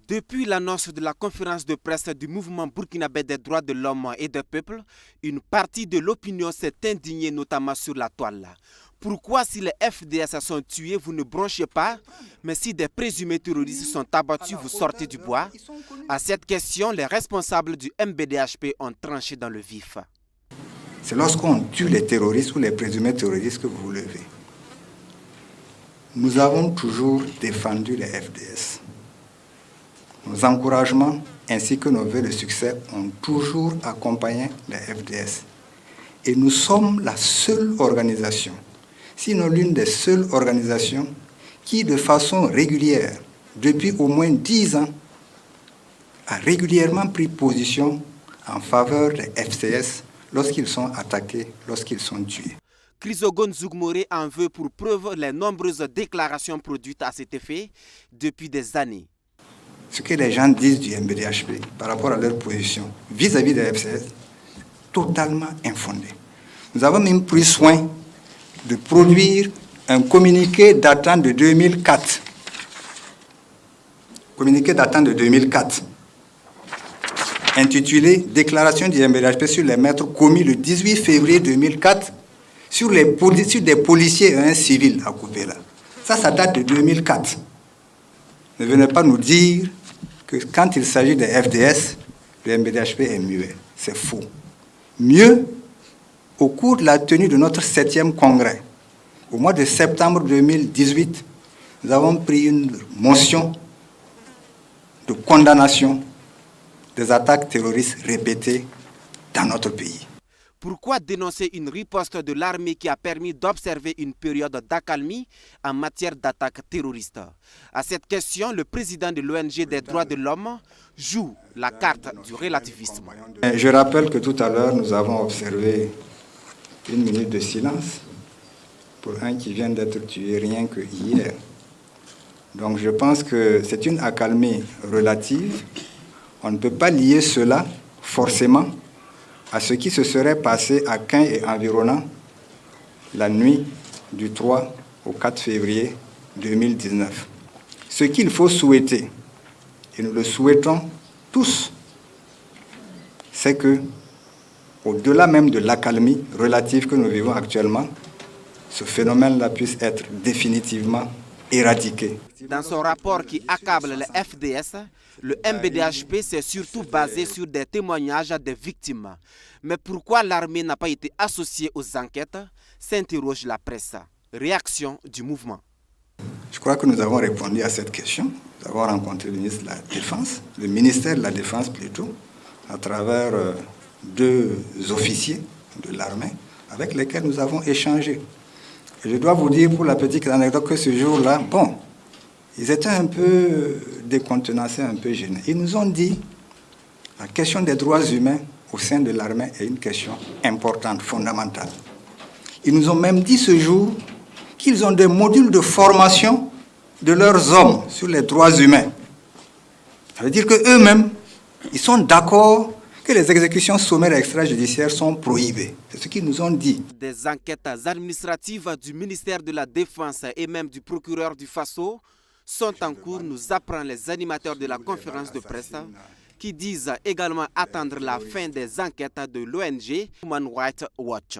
Depuis l'annonce de la conférence de presse du mouvement burkinabé des droits de l'homme et des peuples, une partie de l'opinion s'est indignée notamment sur la toile. Pourquoi si les FDS sont tués, vous ne branchez pas, mais si des présumés terroristes sont abattus, vous sortez du bois? À cette question, les responsables du MBDHP ont tranché dans le vif. C'est lorsqu'on tue les terroristes ou les présumés terroristes que vous vous levez. Nous avons toujours défendu les FDS. Nos encouragements ainsi que nos vœux de succès ont toujours accompagné les FDS. Et nous sommes la seule organisation, sinon l'une des seules organisations, qui de façon régulière, depuis au moins 10 ans, a régulièrement pris position en faveur des FCS lorsqu'ils sont attaqués, lorsqu'ils sont tués. Chrysogoone Zougmoré en veut pour preuve les nombreuses déclarations produites à cet effet depuis des années. Ce que les gens disent du MBDHP par rapport à leur position vis-à-vis des FCS, totalement infondé. Nous avons même pris soin de produire un communiqué datant de 2004. Communiqué datant de 2004, intitulé « Déclaration du MBDHP sur les meurtres commis le 18 février 2004 sur des policiers et un civil à Koupéla ». Ça date de 2004. Ne venez pas nous dire que quand il s'agit des FDS, le MBDHP est muet. C'est faux. Mieux, au cours de la tenue de notre 7e congrès, au mois de septembre 2018, nous avons pris une motion de condamnation des attaques terroristes répétées dans notre pays. Pourquoi dénoncer une riposte de l'armée qui a permis d'observer une période d'accalmie en matière d'attaques terroristes? À cette question, le président de l'ONG des droits de l'homme joue la carte du relativisme. Je rappelle que tout à l'heure, nous avons observé une minute de silence pour un qui vient d'être tué rien que hier. Donc je pense que c'est une accalmie relative. On ne peut pas lier cela forcément à ce qui se serait passé à Caen et environnant la nuit du 3 au 4 février 2019. Ce qu'il faut souhaiter, et nous le souhaitons tous, c'est que, au-delà même de l'accalmie relative que nous vivons actuellement, ce phénomène-là puisse être définitivement éradiqué. Dans son rapport qui accable les FDS, le MBDHP s'est surtout basé sur des témoignages des victimes. Mais pourquoi l'armée n'a pas été associée aux enquêtes, s'interroge la presse. Réaction du mouvement. Je crois que nous avons répondu à cette question. Nous avons rencontré le ministre de la Défense, le ministère de la Défense plutôt, à travers 2 officiers de l'armée avec lesquels nous avons échangé. Et je dois vous dire pour la petite anecdote que ce jour-là, bon, ils étaient un peu décontenancés, un peu gênés. Ils nous ont dit la question des droits humains au sein de l'armée est une question importante, fondamentale. Ils nous ont même dit ce jour qu'ils ont des modules de formation de leurs hommes sur les droits humains. Ça veut dire qu'eux-mêmes, ils sont d'accord que les exécutions sommaires extrajudiciaires sont prohibées. C'est ce qu'ils nous ont dit. Des enquêtes administratives du ministère de la Défense et même du procureur du Faso sont en cours, nous apprennent les animateurs de la conférence de presse qui disent également attendre la fin des enquêtes de l'ONG Human Rights Watch.